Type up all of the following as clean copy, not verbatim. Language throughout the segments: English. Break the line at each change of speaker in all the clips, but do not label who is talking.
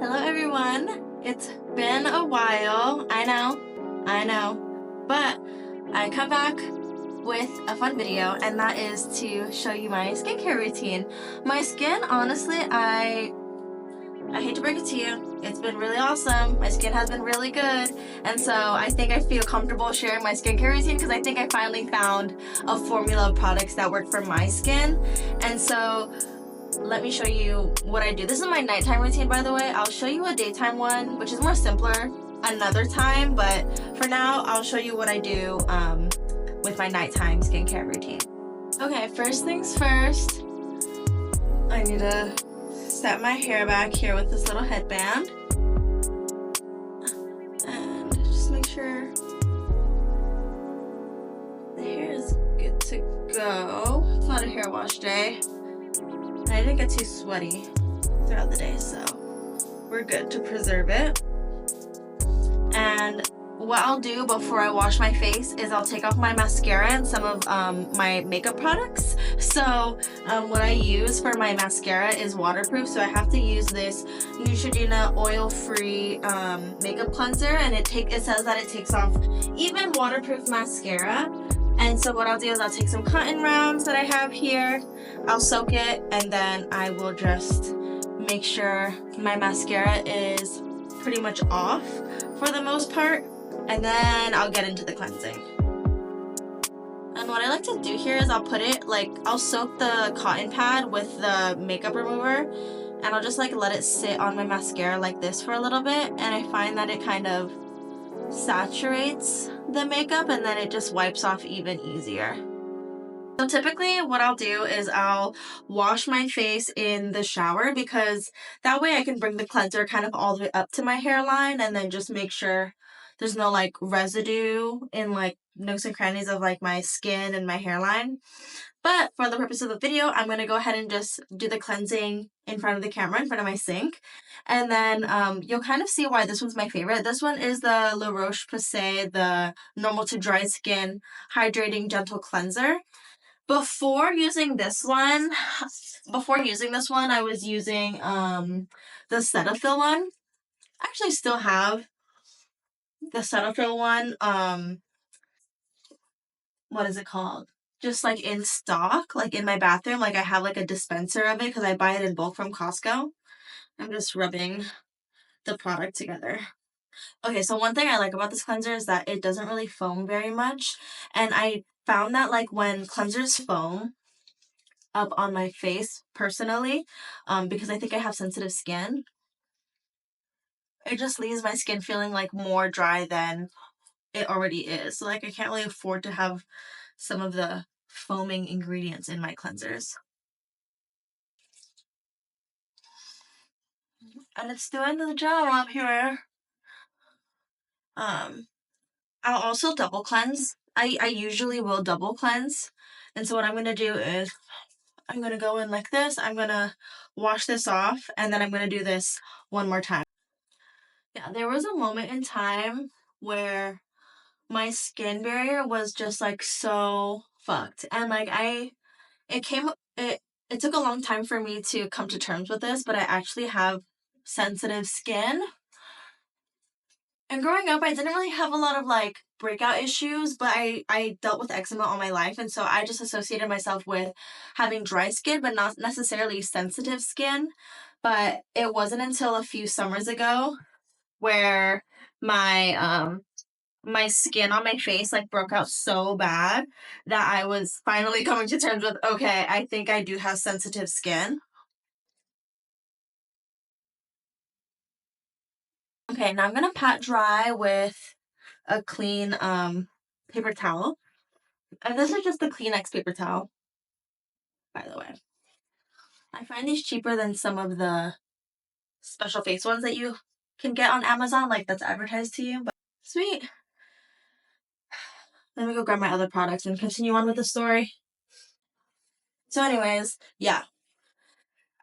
Hello everyone! It's been a while, I know, but I come back with a fun video, and that is to show you my skincare routine. My skin, honestly, I hate to break it to you, it's been really awesome. My skin has been really good, and so I think I feel comfortable sharing my skincare routine because I think I finally found a formula of products that work for my skin. And so let me show you what I do. This is my nighttime routine, by the way. I'll show you a daytime one, which is more simpler, another time, but for now, I'll show you what I do with my nighttime skincare routine. Okay, first things first, I need to set my hair back here with this little headband. And just make sure the hair is good to go. It's not a hair wash day. And I didn't get too sweaty throughout the day, so we're good to preserve it. And what I'll do before I wash my face is I'll take off my mascara and some of my makeup products. So what I use for my mascara is waterproof, so I have to use this Neutrogena oil-free makeup cleanser, and it says that it takes off even waterproof mascara. And so what I'll do is I'll take some cotton rounds that I have here, I'll soak it, and then I will just make sure my mascara is pretty much off for the most part, and then I'll get into the cleansing. And what I like to do here is I'll soak the cotton pad with the makeup remover, and I'll just let it sit on my mascara like this for a little bit, and I find that it kind of saturates the makeup and then it just wipes off even easier. So typically what I'll do is I'll wash my face in the shower, because that way I can bring the cleanser kind of all the way up to my hairline and then just make sure there's no residue in nooks and crannies of my skin and my hairline. But for the purpose of the video, I'm going to go ahead and just do the cleansing in front of the camera, in front of my sink. And then you'll kind of see why this one's my favorite. This one is the Roche-Posay, the Normal to Dry Skin Hydrating Gentle Cleanser. Before using this one, I was using the Cetaphil one. I actually still have the Cetaphil one. What is it called? Just in stock, in my bathroom. I have a dispenser of it because I buy it in bulk from Costco. I'm just rubbing the product together. Okay, so one thing I like about this cleanser is that it doesn't really foam very much. And I found that when cleansers foam up on my face, personally, because I think I have sensitive skin, it just leaves my skin feeling more dry than it already is. So I can't really afford to have some of the foaming ingredients in my cleansers. And it's doing the job up here. I'll also double cleanse. I usually will double cleanse. And so what I'm going to do is I'm going to go in like this. I'm going to wash this off, and then I'm going to do this one more time. Yeah, there was a moment in time where my skin barrier was just so fucked. And it took a long time for me to come to terms with this, but I actually have sensitive skin. And growing up, I didn't really have a lot of breakout issues, but I dealt with eczema all my life, and so I just associated myself with having dry skin, but not necessarily sensitive skin. But it wasn't until a few summers ago where my my skin on my face broke out so bad that I was finally coming to terms with, okay, I think I do have sensitive skin. Okay, now I'm gonna pat dry with a clean paper towel. And this is just the Kleenex paper towel, by the way. I find these cheaper than some of the special face ones that you can get on Amazon, that's advertised to you. But sweet. Let me go grab my other products and continue on with the story. So anyways, yeah.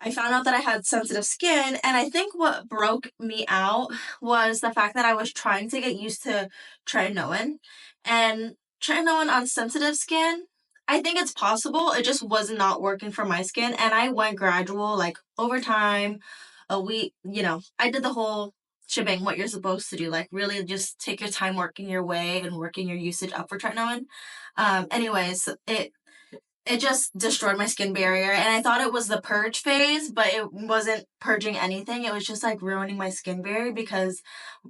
I found out that I had sensitive skin, and I think what broke me out was the fact that I was trying to get used to tretinoin. And tretinoin on sensitive skin, I think it's possible. It just was not working for my skin, and I went gradual, over time. a week, you know, I did the whole shebang, what you're supposed to do, like really just take your time working your way and working your usage up for tretinoin. Anyways, it just destroyed my skin barrier, and I thought it was the purge phase, but it wasn't purging anything. It was just like ruining my skin barrier because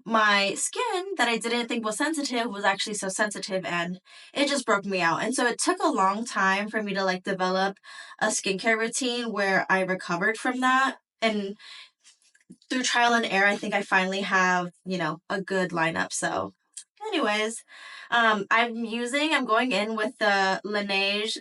my skin that I didn't think was sensitive was actually so sensitive, and it just broke me out. And so it took a long time for me to like develop a skincare routine where I recovered from that. And through trial and error, I think I finally have, you know, a good lineup. So anyways, I'm going in with the Laneige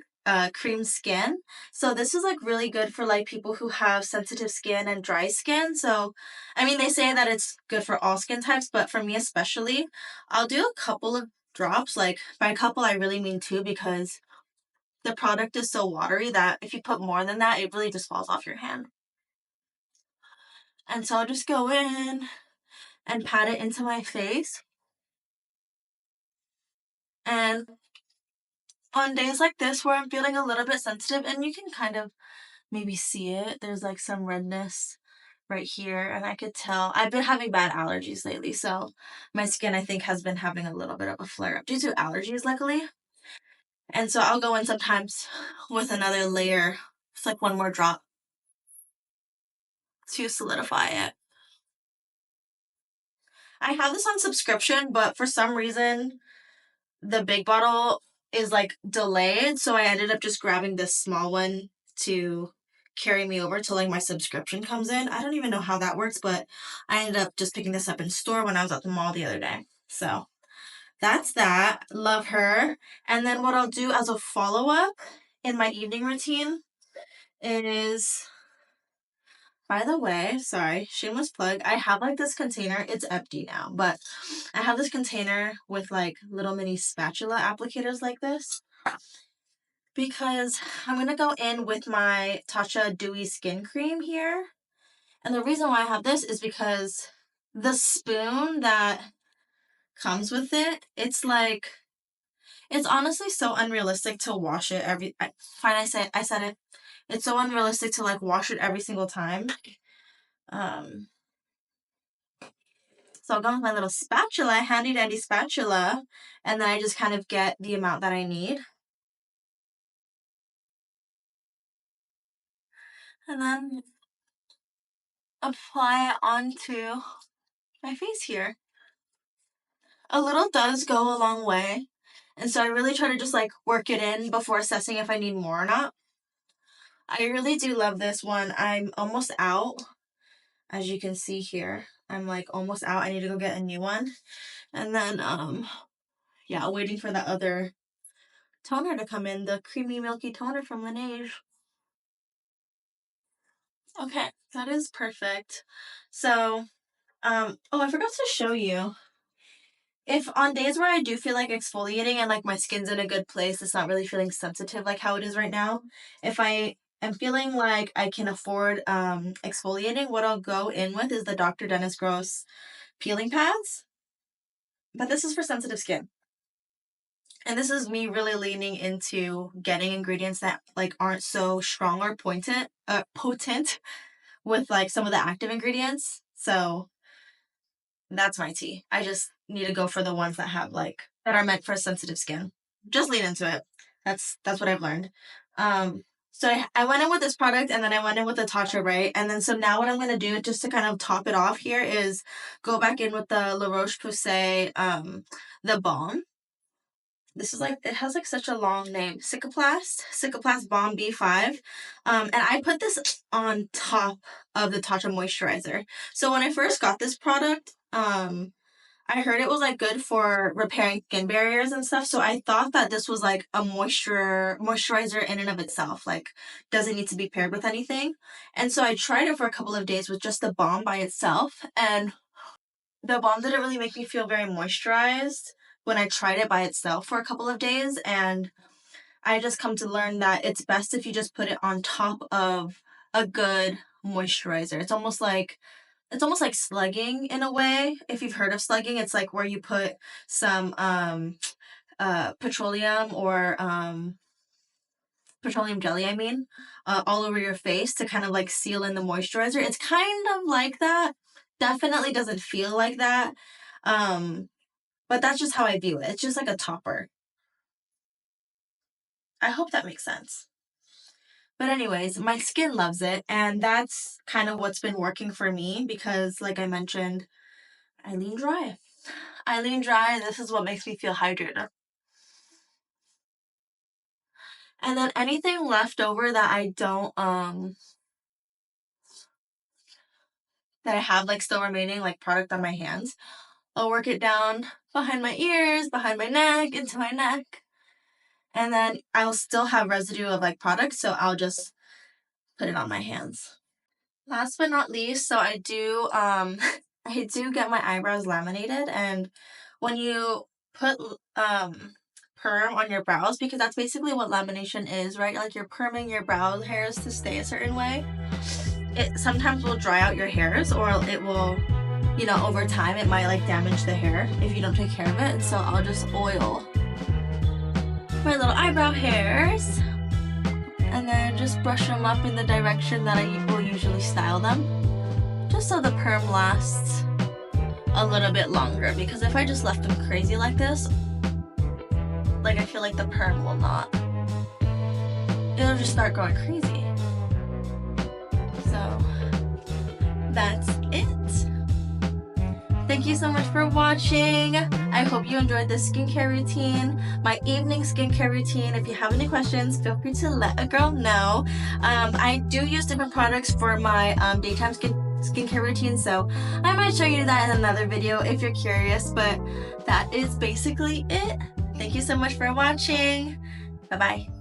cream skin. So this is like really good for like people who have sensitive skin and dry skin. So I mean, they say that it's good for all skin types, but for me especially, I'll do a couple of drops. Like by a couple, I really mean two, because the product is so watery that if you put more than that, it really just falls off your hand. And so I'll just go in and pat it into my face. And on days like this where I'm feeling a little bit sensitive, and you can kind of maybe see it, there's like some redness right here, and I could tell I've been having bad allergies lately, so my skin I think has been having a little bit of a flare up due to allergies, luckily. And so I'll go in sometimes with another layer, it's like one more drop to solidify it. I have this on subscription, but for some reason the big bottle is like delayed, so I ended up just grabbing this small one to carry me over till like my subscription comes in. I don't even know how that works, but I ended up just picking this up in store when I was at the mall the other day. So that's that. Love her. And then what I'll do as a follow-up in my evening routine is, by the way, sorry, shameless plug, I have like this container. It's empty now, but I have this container with like little mini spatula applicators like this, because I'm going to go in with my Tatcha Dewy Skin Cream here. And the reason why I have this is because the spoon that comes with it, it's like, it's honestly so unrealistic to wash it I said it. It's so unrealistic to like wash it every single time. Um, so I'll go with my little spatula, handy dandy spatula, and then I just kind of get the amount that I need. And then apply it onto my face here. A little does go a long way. And so I really try to just like work it in before assessing if I need more or not. I really do love this one. I'm almost out. As you can see here, I'm like almost out. I need to go get a new one. And then, yeah, waiting for the other toner to come in, the creamy milky toner from Laneige. Okay, that is perfect. So, oh, I forgot to show you. If on days where I do feel like exfoliating and like my skin's in a good place, it's not really feeling sensitive like how it is right now. If I am feeling like I can afford exfoliating, what I'll go in with is the Dr. Dennis Gross peeling pads. But this is for sensitive skin. And this is me really leaning into getting ingredients that like aren't so strong or potent with like some of the active ingredients. So that's my tea. I just need to go for the ones that have like that are meant for sensitive skin. Just lean into it. That's what I've learned. So I went in with this product, and then I went in with the Tatcha, right? And then so now what I'm gonna do just to kind of top it off here is go back in with the La Roche-Posay the Balm. This is like, it has like such a long name. Cicaplast Balm B5. And I put this on top of the Tatcha moisturizer. So when I first got this product, I heard it was like good for repairing skin barriers and stuff. So I thought that this was like a moisturizer in and of itself. Like, doesn't need to be paired with anything. And so I tried it for a couple of days with just the balm by itself. And the balm didn't really make me feel very moisturized when I tried it by itself for a couple of days. And I just come to learn that it's best if you just put it on top of a good moisturizer. It's almost like slugging in a way. If you've heard of slugging, it's like where you put some petroleum or petroleum jelly, I mean, all over your face to kind of like seal in the moisturizer. It's kind of like that. Definitely doesn't feel like that. But that's just how I view it. It's just like a topper. I hope that makes sense. But anyways, my skin loves it, and that's kind of what's been working for me because, like I mentioned, I lean dry. I lean dry, and this is what makes me feel hydrated. And then anything left over that I don't, that I have like still remaining like product on my hands, I'll work it down behind my ears, behind my neck, into my neck. And then I'll still have residue of like product, so I'll just put it on my hands. Last but not least, so I do I do get my eyebrows laminated, and when you put perm on your brows, because that's basically what lamination is, right? Like you're perming your brow hairs to stay a certain way. It sometimes will dry out your hairs, or it will, you know, over time it might like damage the hair if you don't take care of it. And so I'll just oil my little eyebrow hairs and then just brush them up in the direction that I will usually style them, just so the perm lasts a little bit longer, because if I just left them crazy like this, like I feel like the perm will not, it'll just start going crazy. So that's it. Thank you so much for watching. I hope you enjoyed this skincare routine, my evening skincare routine. If you have any questions, feel free to let a girl know. I do use different products for my daytime skincare routine, so I might show you that in another video if you're curious, but that is basically it. Thank you so much for watching. Bye-bye.